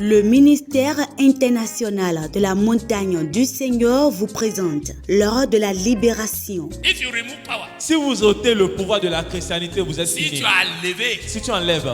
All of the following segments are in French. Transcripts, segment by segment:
Le ministère international de la montagne du Seigneur vous présente l'heure de la libération. If you remove power, Si vous ôtez le pouvoir de la christianité, vous êtes si fini. tu as levé, Si tu enlèves,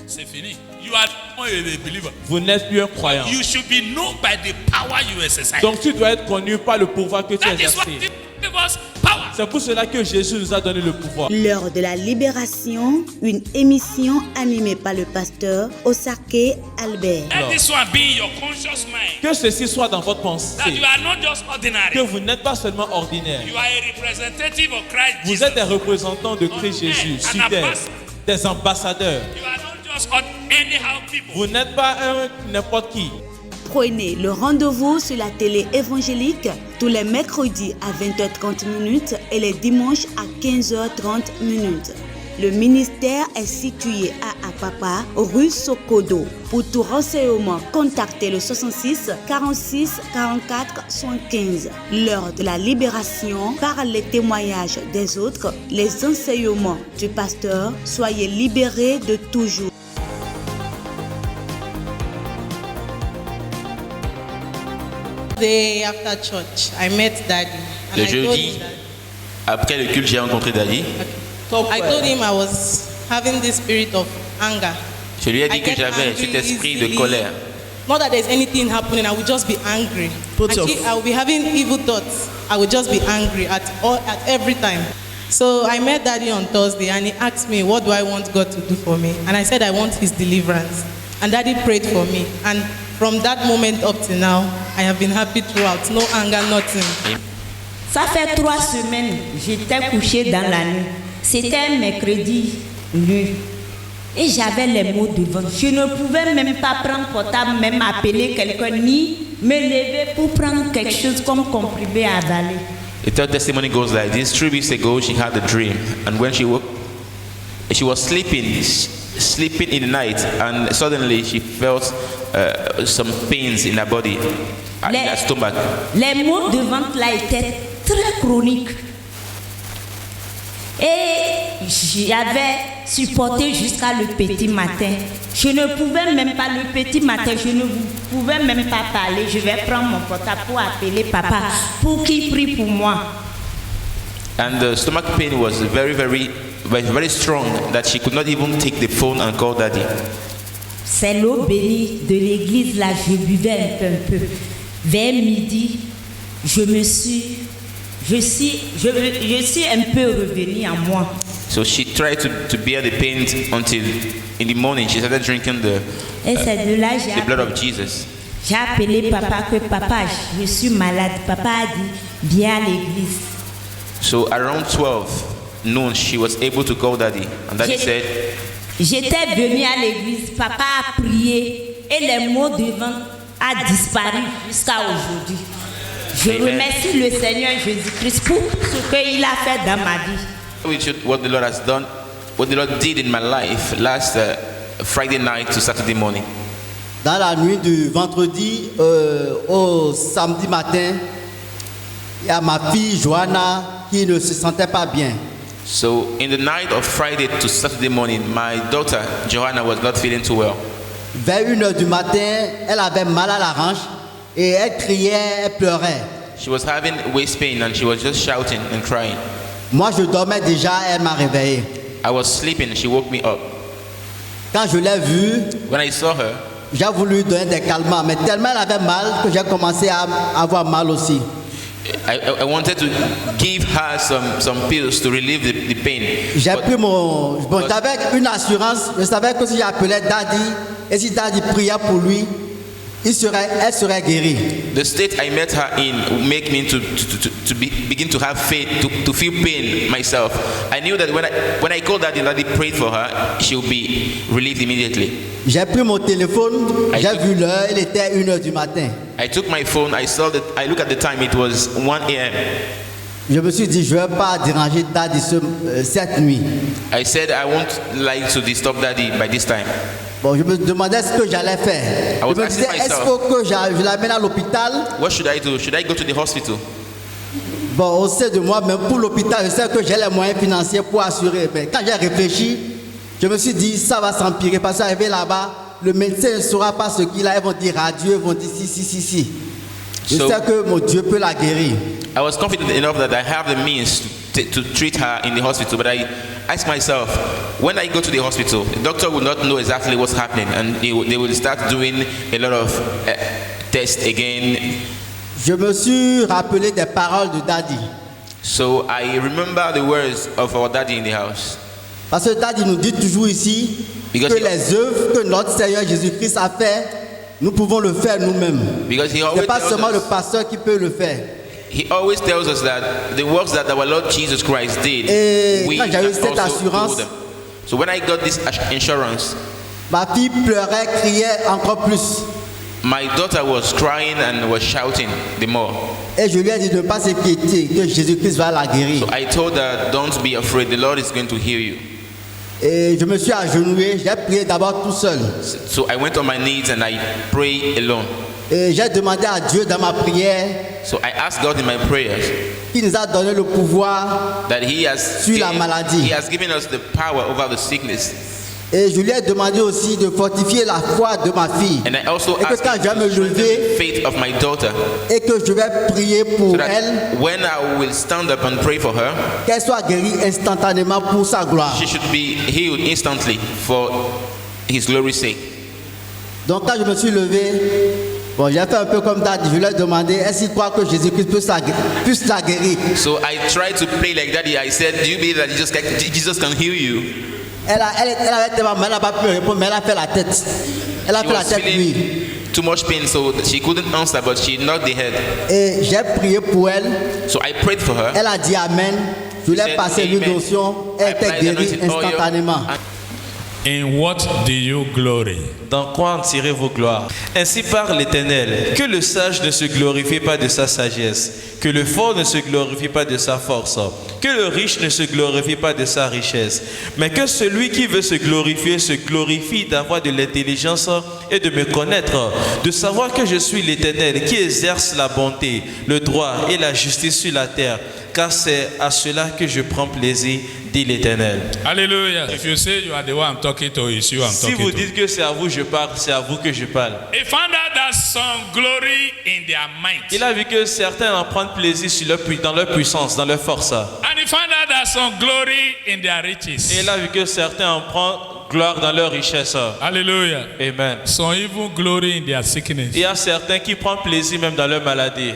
c'est fini. You are not a believer. vous n'êtes plus un croyant. You should be known by the power you exercise. Donc tu dois être connu par le pouvoir que tu That is what exerces. give us power. C'est pour cela que Jésus nous a donné le pouvoir. L'heure de la libération, une émission animée par le pasteur Osake Albert. Let this one be in your conscious mind. Que ceci soit dans votre That pensée. you are not just ordinary. Que vous n'êtes pas seulement ordinaire. You are a representative of Christ Vous Jesus. êtes des représentants de Christ Jésus, An sur terre, ambassador. des ambassadeurs. You are not just anyhow people. Vous n'êtes pas n'importe qui. Prenez le rendez-vous sur la télé évangélique tous les mercredis à 20h30 et les dimanches à 15h30. Le ministère est situé à Apapa, rue Sokodo. Pour tout renseignement, contactez le 66 46 44 75. L'heure de la libération, par les témoignages des autres, les enseignements du pasteur, soyez libérés de toujours. Day after church, I met Daddy. And Le I told jeudi, him that- après le culte, j'ai rencontré Daddy. I told him I was having this spirit of anger. Je lui ai dit I que get j'avais angry cet esprit de easily. colère. Not that there's anything happening, I would just be angry. Put your- I would be having evil thoughts. I would just be angry at every time. So I met Daddy on Thursday and he asked me, what do I want God to do for me? And I said, I want his deliverance. And Daddy prayed for me. And from that moment up to now, I have been happy throughout. No anger, nothing. Ça fait 3 semaines, j'étais couchée dans la nuit. C'était un mercredi nuit. Et j'avais les maux de ventre. Je ne pouvais même pas prendre portable, même appeler quelqu'un, ni me lever pour prendre quelque chose comme comprimé à avaler. The third testimony goes like this. 3 weeks ago, she had a dream. And when she woke, she was sleeping in the night. And suddenly she felt some pains in her body, in her stomach. Les maux de ventre là étaient très chroniques. Et j'avais supporté jusqu'à le petit matin. Je ne pouvais même pas, le petit matin, je ne pouvais même pas parler. Je vais prendre mon portable pour appeler papa, pour qu'il prie pour moi. And the stomach pain was very strong that she could not even take the phone and call Daddy. C'est l'eau bénie de l'église, là, je buvais un peu. Vers midi, je suis un peu revenue à moi. So she tried to bear the pain until in the morning she started drinking Et c'est de là que the blood of Jesus. j'ai appelé papa, que papa, je suis malade. Papa a dit, viens à l'église. So around 12 noon, she was able to call Daddy. And Daddy said, J'étais venue à l'église, papa a prié et les maux de ventre a disparu jusqu'à aujourd'hui. Je Amen. remercie le Seigneur Jésus-Christ pour ce qu'il a fait dans ma vie. what the Lord has done, what the Lord did in my life last Friday night to Saturday morning. Dans la nuit du vendredi au samedi matin, il y a ma fille Johanna qui ne se sentait pas bien. So in the night of Friday to Saturday morning, my daughter Johanna was not feeling too well. Vers 1h du matin, elle avait mal à la hanche et elle criait, elle pleurait. She was having waist pain and she was just shouting and crying. Moi, je dormais déjà, elle m'a réveillé. I was sleeping and she woke me up. Quand je l'ai vue, When I saw her, j'ai voulu lui donner des calmants, mais tellement elle avait mal que j'ai commencé à avoir mal aussi. I wanted to give her some pills to relieve the pain. J'ai But pris mon... Bon, j'avais une assurance, je savais que si j'appelais Daddy, et si Daddy priait pour lui, elle serait guérie. the state I met her in would make me begin to have faith, to feel pain myself. I knew that when I called Daddy, Daddy prayed for her, she would be relieved immediately. J'ai pris mon téléphone, j'ai vu l'heure, il était 1h du matin. I took my phone, I looked at the time, it was 1 a.m. Je me suis dit, je ne vais pas déranger Daddy cette nuit. I said I won't like to disturb Daddy by this time. Bon, je me demandais ce que j'allais faire. I was Je me disais, asking est-ce myself, que je l'amène à l'hôpital? What should I do? Should I go to the hospital? Bon, on sait de moi, même pour l'hôpital, je sais que j'ai les moyens financiers pour assurer. Mais quand j'ai réfléchi, je me suis dit, ça va s'empirer parce qu'arrivé là-bas, le médecin ne saura pas ce qu'il a. Ils vont dire adieu, ils vont dire si. Je So- sais que mon Dieu peut la guérir. I was confident enough that I have the means to treat her in the hospital, but I asked myself, when I go to the hospital, the doctor will not know exactly what's happening, and they will start doing a lot of tests again. Je me suis rappelé des paroles de Daddy. So I remember the words of our daddy in the house. Parce que Daddy nous dit toujours ici Because que he- les œuvres que notre Seigneur Jésus-Christ a fait, nous pouvons le faire nous-mêmes. Because he Ce always n'est pas tells seulement le us, pasteur qui peut le faire. he always tells us that the works that our Lord Jesus Christ did, Et we quand j'ai eu can cette also assurance- do them. So when I got this insurance, Ma fille pleurait, criait encore plus. my daughter was crying and was shouting the more. Et je lui ai dit de ne pas s'inquiéter, que Jésus-Christ va la guérir. So I told her, don't be afraid, the Lord is going to heal you. Et je me suis agenouillé, j'ai prié d'abord tout seul. So I went on my knees and I prayed alone. Et j'ai demandé à Dieu dans ma prière So I asked God in my prayers qui nous a donné le pouvoir. that He has Sur la maladie. He has given us the power over the sickness. Et je lui ai demandé aussi de fortifier la foi de ma fille. And I also Et que asked quand Him je vais me to strengthen lever the faith of my daughter, et que je vais prier pour so that elle, when I will stand up and pray for her, qu'elle soit guérie instantanément pour sa gloire. she should be healed instantly for His glory's sake. Donc quand je me suis levé, bon, j'ai fait un peu comme Daddy, je lui ai demandé est-ce qu'il croit que Jésus-Christ puisse la guérir. So I tried to play like Daddy. I said, do you believe that Jesus can heal you? Elle avait tellement mal, elle n'a pas pu répondre, mais elle a fait la tête. Elle a She fait la was tête, oui. feeling too much pain, so she couldn't answer, but she nodded the head. Et j'ai prié pour elle. So I prayed for her. Elle a dit Amen. Je lui ai Said passé l'huile amen. d'onction. I Elle était applied the guérie anointing oil. instantanément. In what do you glory? Dans quoi en tirez vos gloires? Ainsi parle l'Éternel, que le sage ne se glorifie pas de sa sagesse, que le fort ne se glorifie pas de sa force, que le riche ne se glorifie pas de sa richesse, mais que celui qui veut se glorifie d'avoir de l'intelligence et de me connaître, de savoir que je suis l'Éternel qui exerce la bonté, le droit et la justice sur la terre, car c'est à cela que je prends plaisir, dit l'Éternel. Hallelujah. If you say you are the one I'm talking to, it's you I'm Si talking vous to. dites que c'est à vous je parle, c'est à vous que je parle. He found out that some glory in their might. Il a vu que certains en prennent plaisir dans leur puissance, dans leur force. And he found out that some glory in their riches. Et il a vu que certains en prennent gloire dans leur richesse. Hallelujah. Amen. Some even glory in their sickness. Il y a certains qui prennent plaisir même dans leur maladie.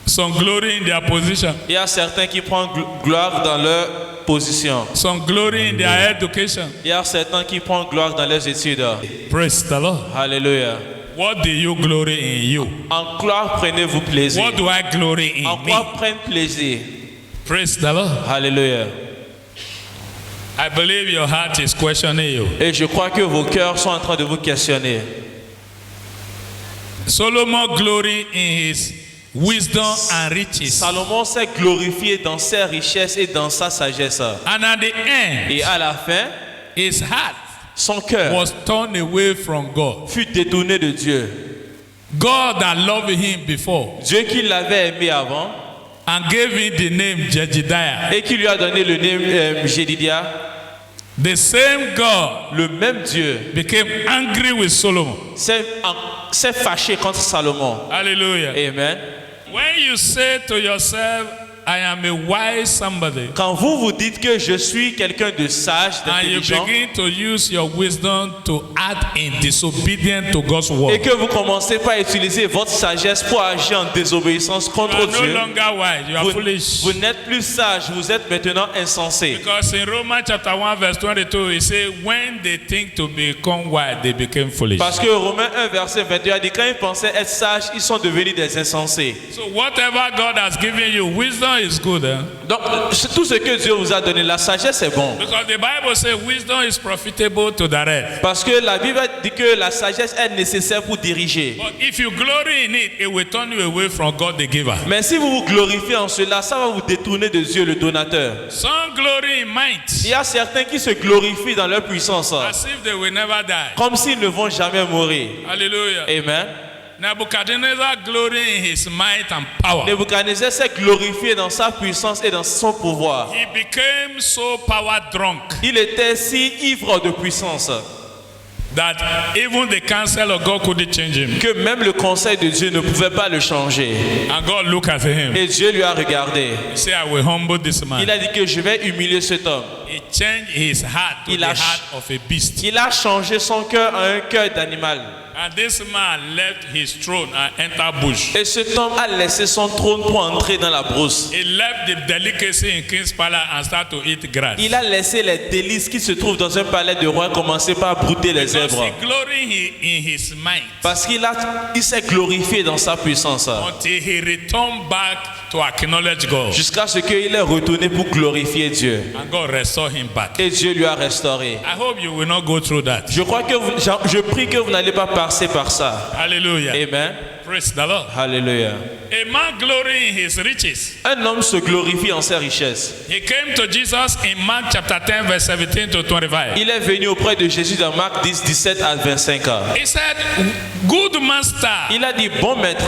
Some glory in their position. Il y a certains qui prennent gloire dans leur position. Some glory in their education. Il y a certains qui prennent gloire dans leurs études. Praise the Lord. Alléluia. What do you glory in you? En gloire, prenez-vous plaisir. What do I glory En in me? quoi prendre plaisir? Praise the Lord. Alléluia. I believe your heart is questioning you. Et je crois que vos cœurs sont en train de vous questionner. Solomon glory in his wisdom and riches. Salomon s'est glorifié dans ses richesses et dans sa sagesse. And at the end, Et à la fin, his heart son cœur was turned away from God. fut détourné de Dieu. God that loved him before Dieu qui l'avait aimé avant and gave him the name Jedidiah. et qui lui a donné le nom Jédidia, The same God le même Dieu became angry with Solomon. s'est fâché contre Salomon. Hallelujah. Amen. When you say to yourself, I am a wise somebody, Quand vous vous dites que je suis quelqu'un de sage, and you d'intelligent, begin to use your wisdom to act in disobedience to God's et word, que vous commencez par utiliser votre sagesse pour agir en désobéissance you contre are no Dieu, longer wise, you are vous, foolish. vous n'êtes plus sage, vous êtes maintenant insensé. Because in Romans chapter 1 verse 22, it says, when they think to become wise, they became foolish. Parce que Romains 1 verset 21 dit quand ils pensaient être sages, ils sont devenus des insensés. So whatever God has given you, wisdom is good. Eh? Donc tout ce que Dieu vous a donné, la sagesse est bon. Because the Bible says wisdom is profitable to direct. Parce que la Bible dit que la sagesse est nécessaire pour diriger. But if you glory in it, it will turn you away from God the giver. Mais si vous vous glorifiez en cela, ça va vous détourner de Dieu le donateur. Some glory in might, Il y a certains qui se glorifient dans leur puissance, as if they will never die. comme s'ils ne vont jamais mourir. Hallelujah. Amen. Nebuchadnezzar glory in his might and power. Nebuchadnezzar s'est glorifié dans sa puissance et dans son pouvoir. He became so power drunk. Il était si ivre de puissance. that even the counsel of God couldn't change him. que même le conseil de Dieu ne pouvait pas le changer. And God looked at him. Et Dieu lui a regardé. He said, I will humble this man. Il a dit que je vais humilier cet homme. He changed his heart to Il the a- heart of a beast. Il a changé son cœur à un cœur d'animal. And this man left his throne and entered bush. Et cet homme a laissé son trône pour entrer dans la brousse. He left the delicacy in King's Palace and started to eat grass. Il a laissé les délices qui se trouvent dans un palais de roi commencer par brouter les Because zèbres. he gloried in his mind Parce il s'est glorifié dans sa puissance. until he returned back to acknowledge God. Jusqu'à ce qu'il est retourné pour glorifier Dieu. And God restored him back. Et Dieu lui a restauré. I hope you will not go through that. Je crois que je prie que vous n'allez pas passer par ça. Hallelujah. Amen. Praise the Lord. Alléluia. A man glory in his riches. Un homme se glorifie en ses richesses. He came to Jesus in Mark chapter 10 verse 17 to 25. Il est venu auprès de Jésus dans Marc 10, 17 à 25 ans. He said, good master, Il a dit, bon maître,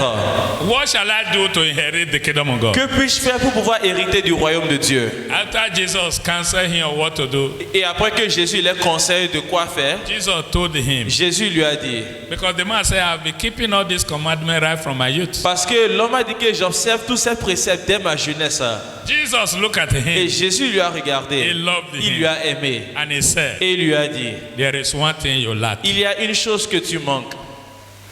what shall I do to inherit the kingdom of God? que puis-je faire pour pouvoir hériter du royaume de Dieu? After Jesus counseled him on what to do, Et après que Jésus lui conseille de quoi faire, Jesus told him, Jésus lui a dit, because the man said, I've been keeping all these commandments right from my youth. parce que l'homme a dit que j'observe tous ces préceptes dès ma jeunesse. Jesus looked at Et him Jésus lui a regardé, He loved il him. lui a aimé and he said, et il lui a dit, there is one thing you lack. il y a une chose que tu manques.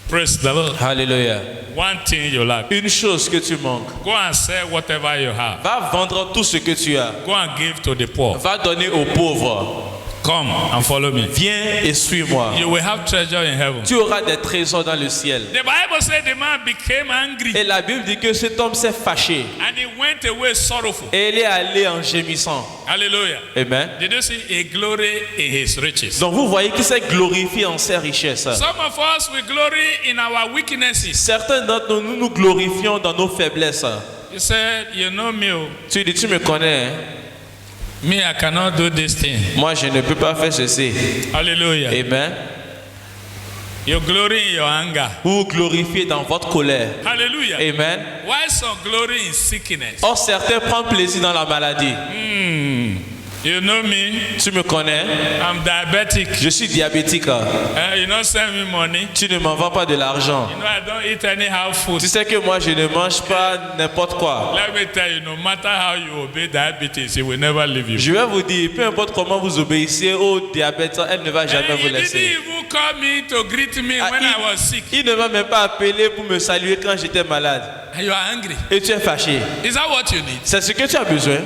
Praise the Lord. Alléluia. One thing you lack. Une chose que tu manques. Go and sell whatever you have. Va vendre tout ce que tu as. Go and give to the poor. Va donner aux pauvres. Come and follow me. Viens et suis-moi. You will have treasure in heaven. Tu auras des trésors dans le ciel. The Bible said the man became angry Et la Bible dit que cet homme s'est fâché. and he went away sorrowful. Et il est allé en gémissant. Hallelujah. Amen. Did you see a glory in his riches? Donc vous voyez qu'il s'est glorifié en ses richesses. Some of us we glory in our weaknesses. Certains d'entre nous nous glorifions dans nos faiblesses. He said, you know me, oh. Tu dis, tu me connais. Hein? Me, I cannot do this thing. Moi, je ne peux pas faire ceci. Hallelujah. Amen. You glory in your anger. Vous vous glorifiez dans votre colère. Hallelujah. Amen. Why some glory in sickness? Or, certains prennent plaisir dans la maladie. You know me, Tu me connais. I'm diabetic. Je suis diabétique. You don't send me money. Tu ne m'envoies pas de l'argent. You know I don't eat anyhow food. Tu sais que moi, je ne mange pas n'importe quoi. Let me tell you, no matter how you obey diabetes, it will never leave you. Je vais vous dire, peu importe comment vous obéissez au diabète, elle ne va jamais And vous you didn't laisser. even call me to greet me Ah, when I was sick. il ne m'a même pas appelé pour me saluer quand j'étais malade. And you are angry. Et tu es fâché. Is that what you need? C'est ce que tu as besoin.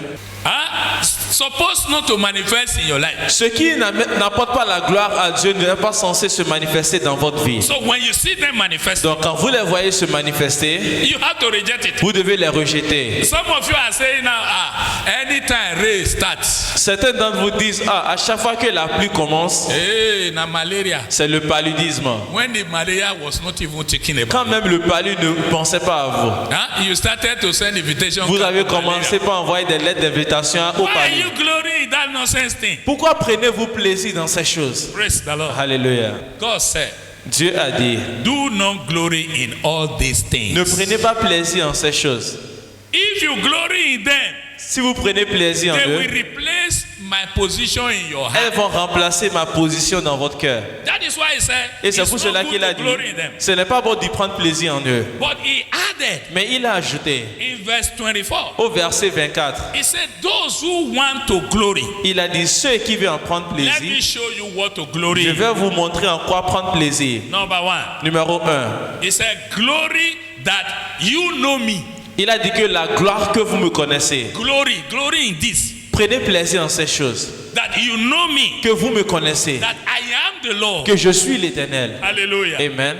Supposed not to manifest in your life. Ce qui n'apporte pas la gloire à Dieu n'est pas censé se manifester dans votre vie. So when you see them manifest, Donc quand vous les voyez se manifester, you have to reject it. vous devez les rejeter. Some of you are saying now, anytime rain starts, Certains d'entre vous disent, à chaque fois que la pluie commence, hey, na malaria. c'est le paludisme. When the malaria was not even taken about. Quand même le palud ne pensait pas à vous. You started to send invitation. Vous avez commencé par envoyer des lettres d'invitation au Why are palud. you glory in that nonsense thing? Pourquoi prenez-vous plaisir dans ces choses? Praise the Lord. Alléluia. God said, Dieu a dit, do not glory in all these things. ne prenez pas plaisir en ces choses. If you glory in them, Si vous prenez plaisir en they will eux, replace my position in your elles heart. vont remplacer ma position dans votre cœur. That is why he said, Et c'est it's pour not cela good qu'il a to dit, glory in them. ce n'est pas bon d'y prendre plaisir en eux. But he added Mais il a ajouté, in verse 24, au verset 24, he said, those who want to glory, il a dit, ceux qui veulent en prendre let me plaisir, show you what to glory je in. vais vous montrer en quoi prendre plaisir. Number one, Numéro 1, he said, glory that you know me. il a dit que la gloire que vous me connaissez, Glory in this. prenez plaisir en ces choses, That you know me. que vous me connaissez, That I am the Lord. que je suis l'Éternel. Hallelujah. Amen.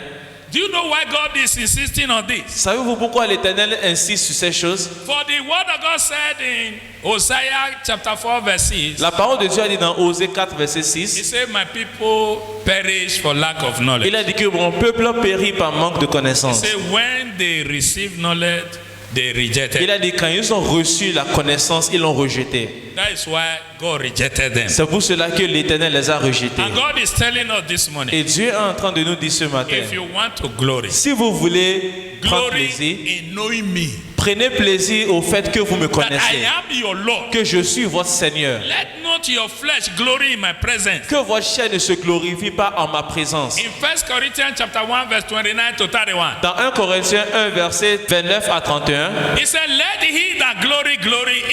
Do you know why God is insisting on this? Savez-vous pourquoi l'Éternel insiste sur ces choses? For the word of God said in Hosea chapter 4 verse 6, La parole de Dieu a dit dans Osée 4, verset he 6, said, my people perish for lack of knowledge. il a dit que mon peuple périt par manque de He connaissance. said, when they receive knowledge, they reject Il it. a dit quand ils ont reçu la connaissance, ils l'ont rejeté. That is why God rejected them. C'est pour cela que l'Éternel les a rejetés. And God is telling us this morning, Et Dieu est en train de nous dire ce matin, if you want to glory, si vous voulez prendre glory plaisir, in knowing me, prenez plaisir au fait que vous me that I connaissez, am your Lord. que je suis votre Seigneur. Let not not your flesh glory in my presence. Que votre chair ne se glorifie pas en ma présence. In 1 Corinthians chapter 1 verse 29 to 31. Dans 1 Corinthiens 1 verset 29 à 31, He said, let he that glory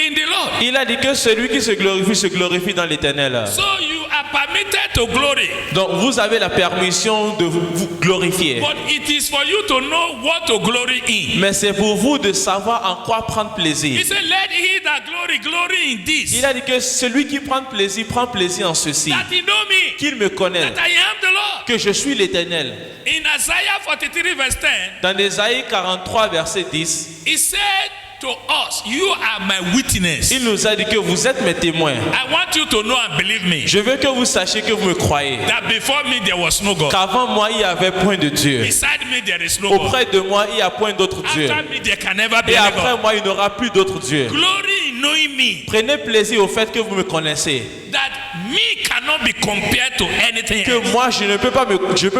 in the Lord. il a dit que celui qui se glorifie dans l'Éternel. So you are permitted to glory. Donc vous avez la permission de vous glorifier. But it is for you to know what to glory in. Mais c'est pour vous de savoir en quoi prendre He plaisir. said, let he that glory in this. Il a dit que celui qui prend plaisir en ceci. That he know me. Qu'il me connaisse. That I am the Lord. Que je suis l'Éternel. In Isaiah 43 verse 10. Dans Ésaïe 43 verset 10. He said to us, you are my witness. Il nous a dit que vous êtes mes témoins. I want you to know and believe me. Je veux que vous sachiez que vous me croyez. That before me there was no God. Qu'avant moi il y avait point de Dieu. Beside me there is no God. Auprès de moi il n'y a point d'autre Dieu. After me there can never be Et any après God. moi il n'y aura plus d'autre Dieu. Glory in knowing me. Prenez plaisir au fait que vous me connaissez. That me cannot be compared to anything Que else. moi je ne peux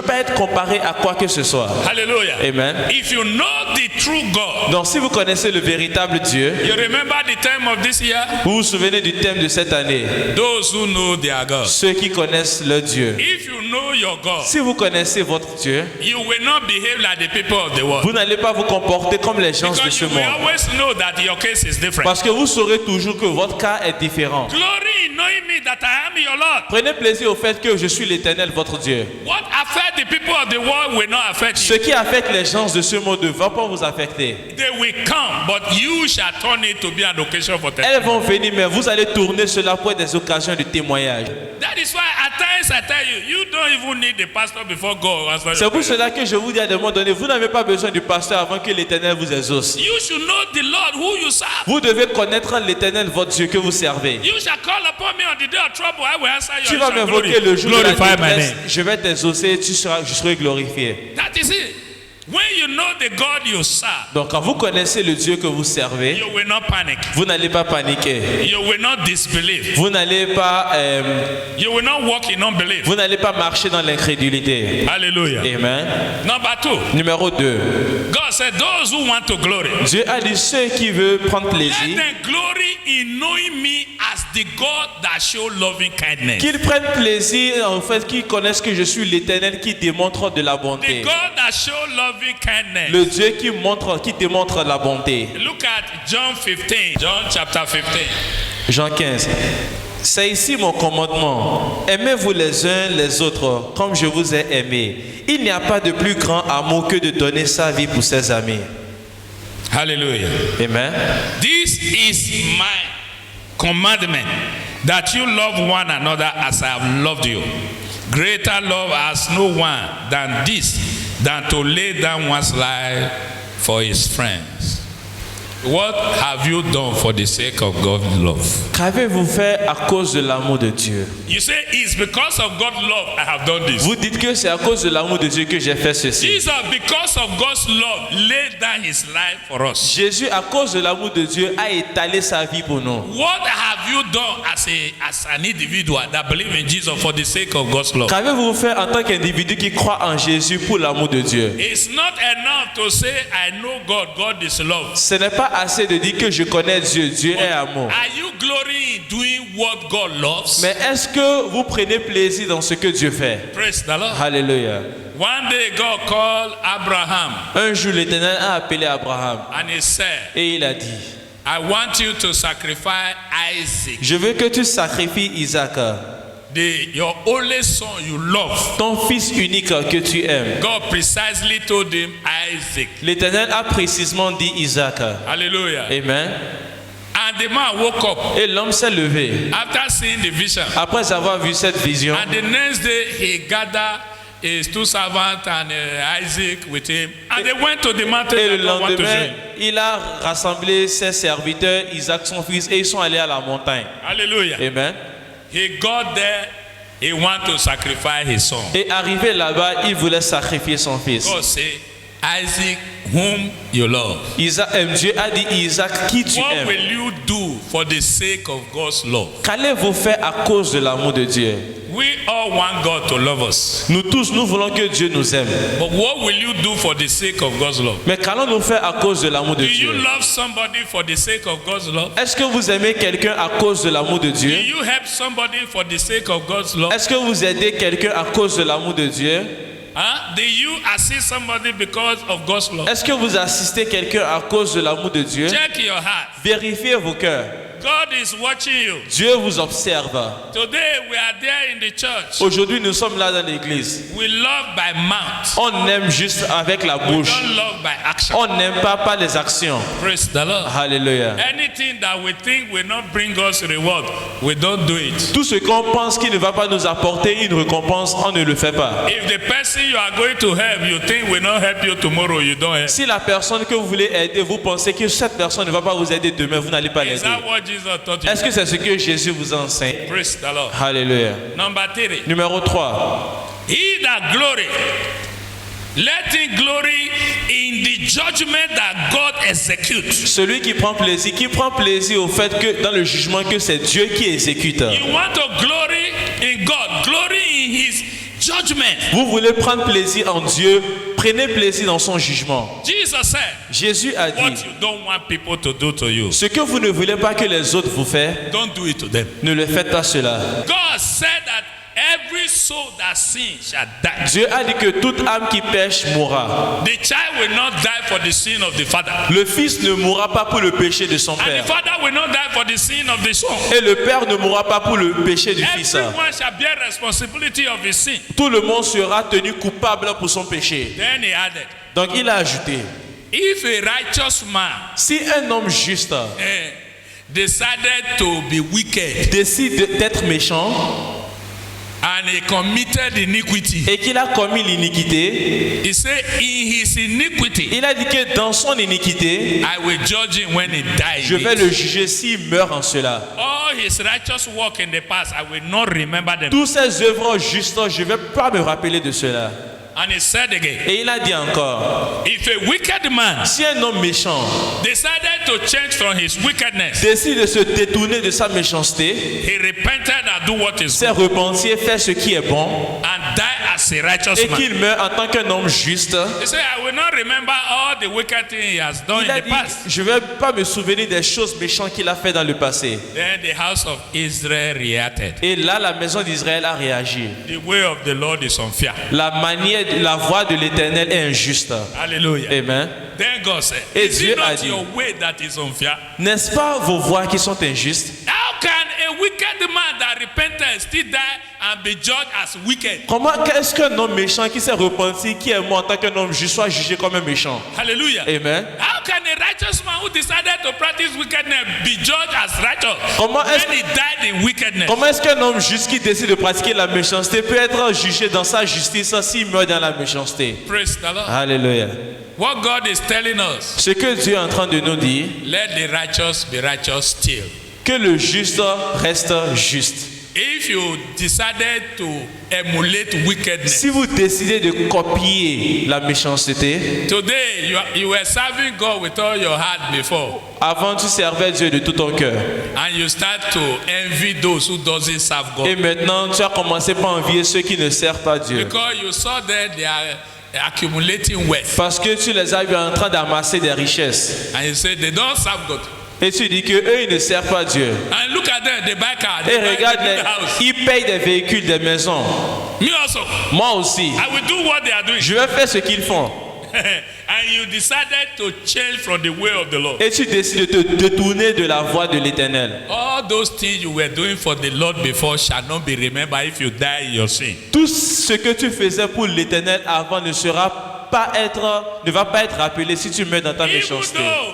pas être comparé à quoi que ce soit. Hallelujah. Amen. If you know the true God, Donc si vous connaissez le véritable Dieu, you remember the time of this year? vous vous souvenez du thème de cette année. Those who know their God. Ceux qui connaissent leur Dieu. If you know your God, Si vous connaissez votre Dieu, you will not behave like the people of the world. vous n'allez pas vous comporter comme les gens de Because ce you will monde. always know that your case is different. Parce que vous saurez toujours que votre cas est différent. Glory in knowing me that I am your Lord. Prenez plaisir au fait que je suis l'Éternel, votre Dieu. What affect the people of the world will not affect Ce you. qui affecte les gens de ce monde ne va pas vous affecter. They will come, but you shall turn it to be an occasion for Elles testimony. vont venir, mais vous allez tourner cela pour des occasions de témoignage. That is why at times I tell you, you don't even need the pastor before God answer C'est your pour prayer. cela que je vous dis à un moment donné, vous n'avez pas besoin du pasteur avant que l'Éternel vous exauce. You should know the Lord who you serve. Vous devez connaître l'Éternel, votre Dieu que vous servez. You shall call upon me on the day of trouble. I will answer you. Tu You vas shall m'invoquer le jour de la glorify my détresse, name. je vais t'exaucer, je serai glorifié. That is it. When you know the God you serve, Donc quand vous connaissez le Dieu que vous servez, you will not panic. vous n'allez pas paniquer. You will not disbelieve. Vous n'allez pas, You will not walk in unbelief. vous n'allez pas marcher dans l'incrédulité. Hallelujah. Amen. Number 2, Numéro 2. God said, those who want to glory, Dieu a dit ceux qui veulent prendre let plaisir, them glory in knowing me as the God that show loving kindness. qu'ils prennent plaisir en fait, qu'ils connaissent que je suis l'Éternel qui démontre de la The bonté. God that show loving kindness. Le Dieu qui démontre la bonté. Look at John 15. John chapter 15. Jean 15. C'est ici mon commandement. Aimez-vous les uns les autres comme je vous ai aimé. Il n'y a pas de plus grand amour que de donner sa vie pour ses amis. Hallelujah. Amen. This is my commandment, that you love one another as I have loved you. Greater love has no one than this, than to lay down one's life for his friends. What have you done for the sake of God's love? Qu'avez-vous fait à cause de l'amour de Dieu? You say it's because of God's love I have done this. Vous dites que c'est à cause de l'amour de Dieu que j'ai fait ceci. Jesus, because of God's love, laid down his life for us. Jésus, à cause de l'amour de Dieu, a étalé sa vie pour nous. What have you done as an individual that believe in Jesus for the sake of God's love? Qu'avez-vous fait en tant qu'individu qui croit en Jésus pour l'amour de Dieu? It's not enough to say I know God, God is love. Ce n'est pas assez de dire que je connais Dieu, Dieu est amour. Are you glorying in doing what God loves? Mais est-ce que vous prenez plaisir dans ce que Dieu fait? Praise the Lord. Alléluia. One day God called Abraham Un jour, l'Éternel a appelé Abraham and he said, et il a dit, I want you to sacrifice Isaac, je veux que tu sacrifies Isaac, your only son you love. ton fils unique que tu aimes. God precisely told him Isaac. L'Éternel a précisément dit Isaac. Hallelujah. Amen. And the man woke up Et l'homme s'est levé. after seeing the vision. Après avoir vu cette vision, And the next day he gathered his two servants and Isaac with him. And they went to the mountain et le that God wanted to show lendemain, him. il a rassemblé ses serviteurs, Isaac son fils, et ils sont allés à la montagne. Hallelujah. Amen. He got there, he wanted to sacrifice his son. Et arrivé là-bas, il voulait sacrifier son fils. God said, Isaac, whom you love. Dieu a dit Isaac, qui tu What aimes. will you do for the sake of God's love? Qu'allez-vous faire à cause de l'amour de Dieu? We all want God to love us. Nous tous, nous voulons que Dieu nous aime. But what will you do for the sake of God's love? Mais qu'allons-nous faire à cause de l'amour de Do you Dieu? love somebody for the sake of God's love? Est-ce que vous aimez quelqu'un à cause de l'amour de Do Dieu? you help somebody for the sake of God's love? Est-ce que vous aidez quelqu'un à cause de l'amour de Dieu? Huh? Do you assist somebody because of God's love? Est-ce que vous assistez quelqu'un à cause de l'amour de Dieu? Check your heart. Vérifiez vos cœurs. God is watching you. Dieu vous observe. Today we are there in the church. Aujourd'hui, nous sommes là dans l'église. We love by mouth. On aime juste avec la We bouche. don't love by action. On n'aime pas par les actions. Praise the Lord. Alléluia. Anything that we think will not bring us reward, we don't do it. Tout ce qu'on pense qui ne va pas nous apporter une récompense, on ne le fait pas. If the person you are going to help, you think will not help you tomorrow, you don't help. Si la personne que vous voulez aider, vous pensez que cette personne ne va pas vous aider demain, vous n'allez pas Is l'aider. that what Jesus taught you? Est-ce que c'est ce que Jésus vous enseigne? Praise the Lord. Alléluia. Number 3. Numéro 3. He that glory, let him glory in the judgment that God executes. Celui qui prend plaisir au fait que dans le jugement que c'est Dieu qui exécute. You want to glory in God, glory in his judgment. Vous voulez prendre plaisir en Dieu, prenez plaisir dans son jugement. Jesus said, Jésus a what dit, you don't want people to do to you, ce que vous ne voulez pas que les autres vous fassent, don't do it to them. ne le faites pas cela. God said that every soul that sins shall die. Dieu a dit que toute âme qui pêche mourra. The child will not die for the sin of the father, Le fils ne mourra pas pour le péché de son and the père. father will not die for the sin of the son. Et le père ne mourra pas pour le péché du fils. Everyone shall bear responsibility of his sin. Tout le monde sera tenu coupable pour son péché. Then he added, Donc il a ajouté, if a righteous man si un homme juste decided to be wicked décide d'être méchant and he committed iniquity, et qu'il a commis l'iniquité, he said in his iniquity il a dit que dans son iniquité, I will judge him when he dies. je vais le juger s'il meurt en cela. All his righteous work in the past, I will not remember them. Tous ses œuvres justes, je ne vais pas me rappeler de cela. And he said again, Et il a dit encore, if a wicked man si un homme méchant decided to change from his wickedness, décide de se détourner de sa méchanceté, he repented and do what is s'est good, repenti et fait ce qui est bon, and die as a righteous et man. qu'il meurt en tant qu'un homme juste, He said, I will not remember all the wicked things he has done il a in the dit, past. je ne vais pas me souvenir des choses méchantes qu'il a fait dans le passé. Then the house of Israel reacted. Et là, la maison d'Israël a réagi. The way of the Lord is unfair. La voie de l'Éternel est injuste. Hallelujah. Amen. Then God said, Et is Dieu it a not dit, your way that is unfair? n'est-ce pas vos voies qui sont injustes? How can a wicked man that repented still die and be judged as wicked? Comment est-ce qu'un homme méchant qui s'est repenti, qui est mort en tant qu'un homme juste, soit jugé comme un méchant? Hallelujah. Amen. How can a righteous man who decided to practice wickedness be judged as righteous Comment est-ce- when he died in wickedness? Comment est-ce qu'un homme juste qui décide de pratiquer la méchanceté peut être jugé dans sa justice s'il meurt dans la méchanceté? Praise the Lord. Alléluia. What God is telling us, Ce que Dieu est en train de nous dire, let the righteous be righteous still. que le juste reste juste. If you decided to emulate wickedness, Si vous décidez de copier la méchanceté, today you were serving God with all your heart before, avant tu servais Dieu de tout ton cœur. and you start to envy those who doesn't serve God Et maintenant tu as commencé par envier ceux qui ne servent pas Dieu. because you saw that they are accumulating wealth, Parce que tu les as vus en train d'amasser des richesses. and you say they don't serve God. Et tu dis que eux ils ne servent pas Dieu. And look at them, they buy cars, Et they buy regarde, they build house. ils payent des véhicules, des maisons. Me also, Moi aussi. I will do what they are doing. Je vais faire ce qu'ils font. And you decided to change from the way of the Lord. Et tu décides de te détourner de la voie de l'Éternel. All those things you were doing for the Lord before shall not be remembered if you die in your sin. Tout ce que tu faisais pour l'Éternel avant ne va pas être rappelé si tu meurs dans ta Even méchanceté. though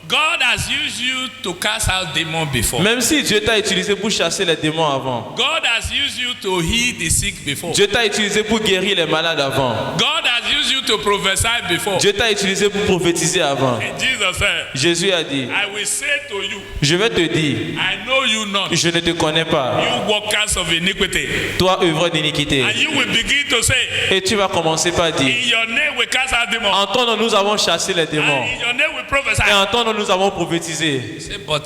God has used you to cast out demons before. Même si Dieu t'a utilisé pour chasser les démons avant. God has used you to heal the sick before. Dieu t'a utilisé pour guérir les malades avant. God has used you to prophesy before. Dieu t'a utilisé pour prophétiser avant. And Jesus said, Jésus a dit, I will say to you, je vais te dire, I know you not, je ne te connais pas. you workers of iniquity. Toi, œuvre d'iniquité. And you will begin to say, Et tu vas commencer par dire, in your name we cast out demons. en ton nom nous avons chassé les démons. And in your name we prophesy. Et en ton nom nous avons prophétisé. Say, but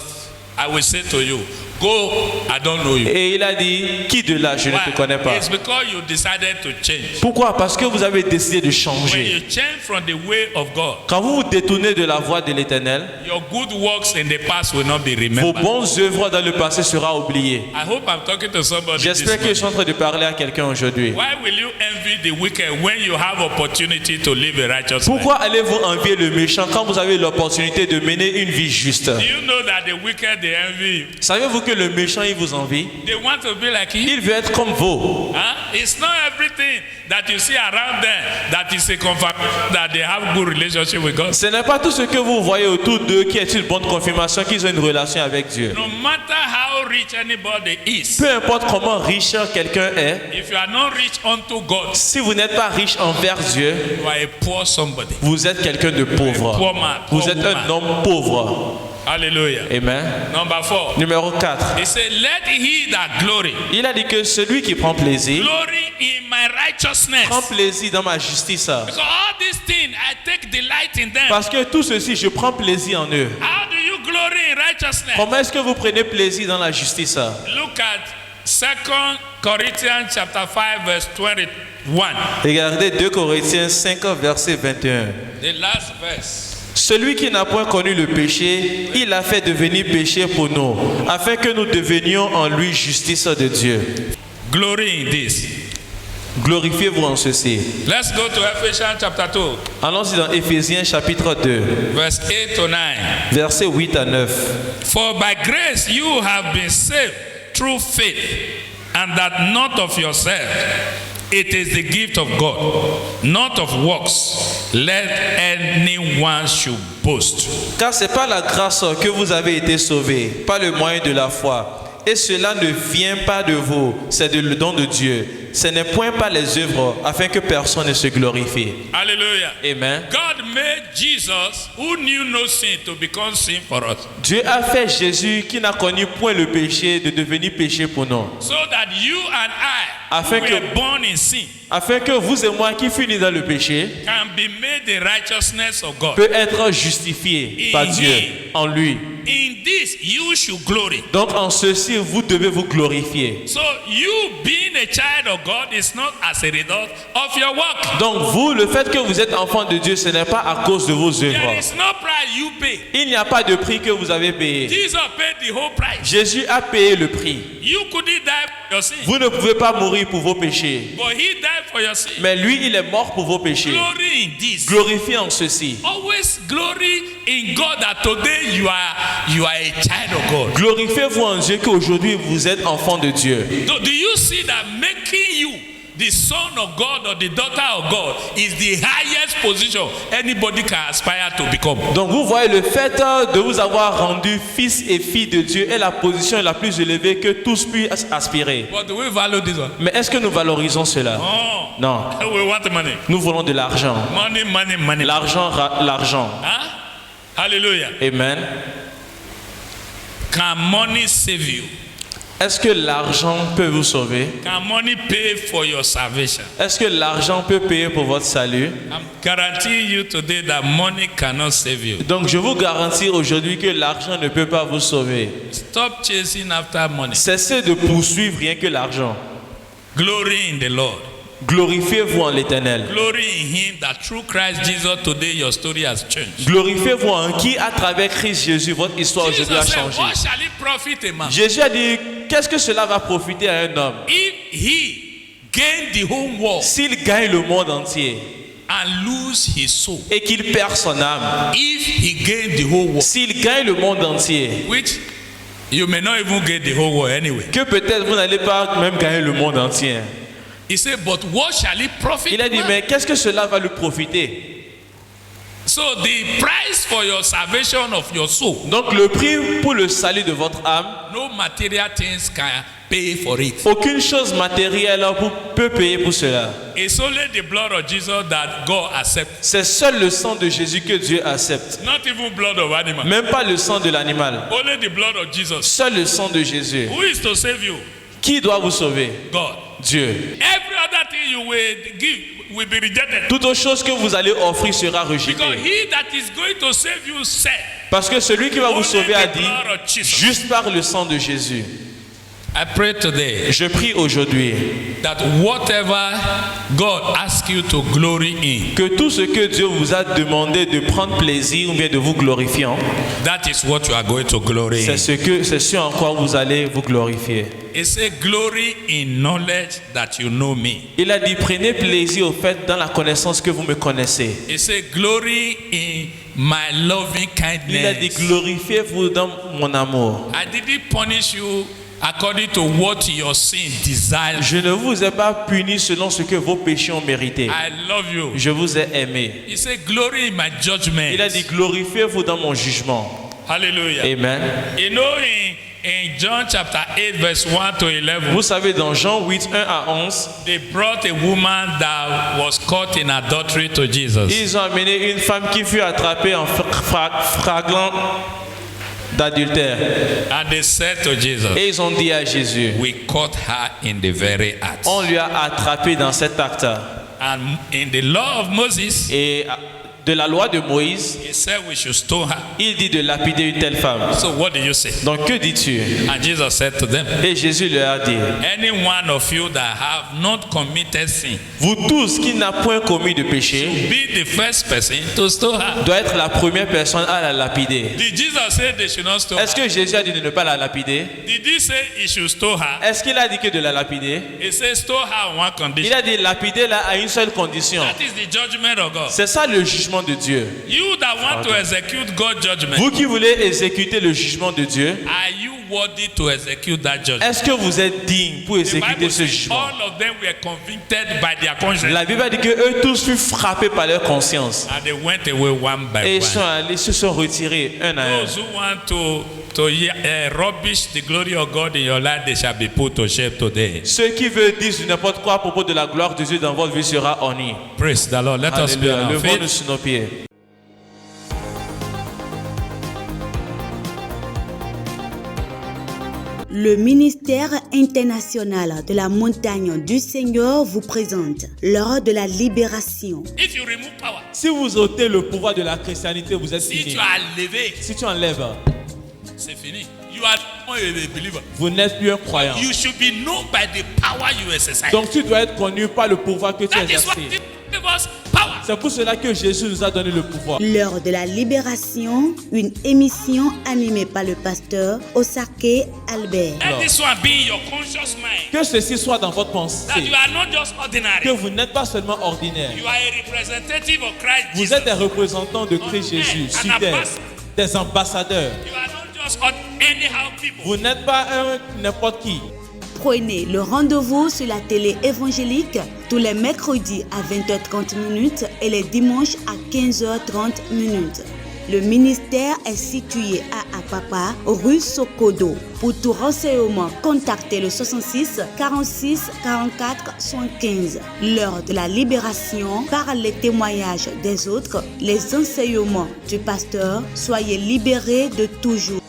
I will say to you, Go, I don't know you. Et il a dit, qui de là, je ne te connais pas. It's because you decided to change. Pourquoi? Parce que vous avez décidé de When changer. you change from the way of God, Quand vous vous détournez de la voie de l'Éternel, your good works in the past will not be vos remembered. bonnes œuvres dans le passé seront oubliées. I hope I'm talking to somebody this J'espère que je suis en morning. train de parler à quelqu'un aujourd'hui. Why will you envy the wicked when you have opportunity to live a righteous life? Pourquoi allez-vous envier le méchant quand vous avez l'opportunité de mener une vie juste? Do you know that the wicked, they envy you? Savez-vous que le méchant, il vous envie? They want to be like you. Il veut être comme vous. Huh? It's not everything that you see around them that is a confirmation that they have good relationship with God. Ce n'est pas tout ce que vous voyez autour d'eux qui est une bonne confirmation qu'ils ont une relation avec Dieu. No matter how rich anybody is, Peu importe comment riche quelqu'un est, if you are not rich unto God, si vous n'êtes pas riche envers Dieu, you are a poor somebody. vous êtes quelqu'un de pauvre. Poor man, Vous poor êtes woman. un homme pauvre. Hallelujah. Amen. Number 4. Numéro 4. He said, let he that glory, Il a dit que celui qui prend plaisir, glory in my righteousness. prend plaisir dans ma justice. Because all these things, I take delight in them. Parce que tout ceci, je prends plaisir en eux. How do you glory in righteousness? Comment est-ce que vous prenez plaisir dans la justice? Look at 2 Corinthians chapter 5 verse 21. Regardez 2 Corinthiens 5, verset 21. The last verse. Celui qui n'a point connu le péché, il a fait devenir péché pour nous, afin que nous devenions en lui justice de Dieu. Glory in this. Glorifiez-vous en ceci. Let's go to Ephesians chapter 2 Allons-y dans Éphésiens chapitre 2, verse 8 to 9. versets 8 à 9. For by grace you have been saved through faith, and that not of yourself. It is the gift of God, not of works, let anyone should boast. Car c'est par la grâce que vous avez été sauvés, par le moyen de la foi. Et cela ne vient pas de vous, c'est le don de Dieu. Ce n'est point par les œuvres, afin que personne ne se glorifie. Hallelujah. Amen. God made Jesus, who knew no sin, to become sin for us, Dieu a fait Jésus, qui n'a connu point le péché, de devenir péché pour nous. so that you and I, Afin who que- were born in sin, Afin que vous et moi qui finissons dans le péché, can be made the righteousness of God. peut être justifié par Dieu en lui. In this, you should glory. Donc en ceci, vous devez vous glorifier. So you being a child of God is not as a result of your work. Donc vous, le fait que vous êtes enfant de Dieu, ce n'est pas à cause de vos There œuvres. is no price you pay. Il n'y a pas de prix que vous avez payé. Jesus paid the whole price. Jésus a payé le prix. You couldn't die for your sin, Vous ne pouvez pas mourir pour vos péchés. but he died for your sin. Mais lui, il est mort pour vos péchés. Glory in this. Glorifiez en ceci. Always glory in God that today you are a child of God. Glorifiez-vous en Dieu qu'aujourd'hui vous êtes enfant de Dieu. Do you see that making you the son of God or the daughter of God is the highest position anybody can aspire to become? Donc vous voyez, le fait de vous avoir rendu fils et fille de Dieu est la position la plus élevée que tous puissent aspirer. But do we value this one? Mais est-ce que nous valorisons cela? Oh, Non. we want money. Nous voulons de l'argent. Money, money, money. L'argent, l'argent. Huh? Hallelujah. Amen. Can money save you? Est-ce que l'argent peut vous sauver? Can money pay for your salvation? Est-ce que l'argent peut payer pour votre salut? I'm guaranteeing you today that money cannot save you. Donc je vous garantis aujourd'hui que l'argent ne peut pas vous sauver. Stop chasing after money. Cessez de poursuivre rien que l'argent. Glory in the Lord. Glorifiez-vous en l'Éternel. Glory in Him that through Christ Jesus today your story has changed. Glorifiez-vous en qui, à travers Christ Jésus, votre histoire aujourd'hui a Jesus said, changé. what shall it profit a man Jésus a dit, qu'est-ce que cela va profiter à un homme if he gain the whole world s'il gagne le monde entier and lose his soul? et qu'il perd son âme? If he gain the whole world, S'il gagne le monde entier, which you may not even get the whole world anyway. que peut-être vous n'allez pas même gagner le monde entier. He said, but what shall it profit Il a dit, man? mais qu'est-ce que cela va lui profiter? So the price for your salvation of your soul, Donc le prix pour le salut de votre âme, no material things can pay for it. aucune chose matérielle peut payer pour cela. It's only the blood of Jesus that God accepts. C'est seul le sang de Jésus que Dieu accepte. Not even blood of animal. Même pas le sang de l'animal. Only the blood of Jesus. Seul le sang de Jésus. Who is to save you? Qui doit vous sauver? God. Dieu. Every other thing you will give will be rejected. Toute autre chose que vous allez offrir sera Because rejetée. he that is going to save you said, Parce que celui qui va vous Only sauver a the dit, blood of Jesus. juste par le sang de Jésus. I pray today Je prie aujourd'hui that whatever God asks you to glory in, que tout ce que Dieu vous a demandé de prendre plaisir ou bien de vous glorifier, that is what you are going to glory in. c'est ce en quoi vous allez vous glorifier. It says, glory in knowledge that you know me. Il a dit, prenez plaisir au fait dans la connaissance que vous me connaissez. It says, glory in my loving Il a dit, kindness. glorifiez-vous dans mon amour. I didn't punish you according to what your sin desires. Je ne vous ai pas puni selon ce que vos péchés ont mérité. I love you. Je vous ai aimé. He said, glory in my judgment. Il a dit, glorifiez-vous dans mon jugement. Hallelujah. Amen. You know, in John chapter 8, verse 1 to 11, Vous savez, dans Jean 8, 1 à 11, they brought a woman that was caught in adultery to Jesus. ils ont amené une femme qui fut attrapée en fragment d'adultère. And they said to Jesus, Et ils ont dit à Jésus, we caught her in the very act. on lui a attrapé dans cet acte. And in the law of Moses, Et de la loi de Moïse, he said we should stone her. il dit de lapider une telle femme. So what do you say? Donc que dis-tu? And Jesus said to them, Et Jésus leur a dit, any one of you that have not committed sin, vous tous qui n'avez point commis de péché, be the first person to stone her. doit être la première personne à la lapider. Did Jesus say they should not stone Est-ce her? que Jésus a dit de ne pas la lapider? Did he say he should stone her? Est-ce qu'il a dit que de la lapider? He said stone her on one Il condition. a dit lapider là à une seule condition. That is the judgment of God. C'est ça le jugement de Dieu. You that want to execute God's judgment, Vous qui voulez exécuter le jugement de Dieu, are you worthy to execute that judgment? est-ce que vous êtes digne pour The exécuter Bible ce says jugement? all of them were convicted by their conscience, La Bible a dit que eux tous furent frappés par leur conscience. and they went away one by Et ils sont one. allés, se sont retirés un à un. Those who want to rubbish the glory of God in your life, they shall be put to shame today. Ceux qui veulent dire n'importe quoi à propos de la gloire de Dieu dans votre vie sera honni. Praise the Lord. Let us be on Alléluia. our Levons-nous feet. sur nos pieds. Le ministère international de la montagne du Seigneur vous présente lors de la libération. If you remove power, Si vous ôtez le pouvoir de la chrétienté, vous êtes si fini. tu as levé, Si tu enlèves, c'est fini. You are not a believer. vous n'êtes plus un croyant. You should be known by the power you exercise. Donc tu dois être connu par le pouvoir que tu That is what exerces. gives us power. C'est pour cela que Jésus nous a donné le pouvoir. Lors de la libération, une émission animée par le pasteur Osake Albert. Let this one be in your conscious mind. Que ceci soit dans votre That pensée. you are not just Que ordinary. vous n'êtes pas seulement ordinaire. You are a representative of Christ Vous Jesus. êtes des représentants de Christ Jésus sur terre. Des ambassadeurs. You are not just anyhow people. Vous n'êtes pas un n'importe qui. Prenez le rendez-vous sur la télé évangélique tous les mercredis à 20h30 et les dimanches à 15h30. Le ministère est situé à Apapa, rue Sokodo. Pour tout renseignement, contactez le 66 46 44 75. Lors de la libération, par les témoignages des autres, les enseignements du pasteur, soyez libérés de toujours.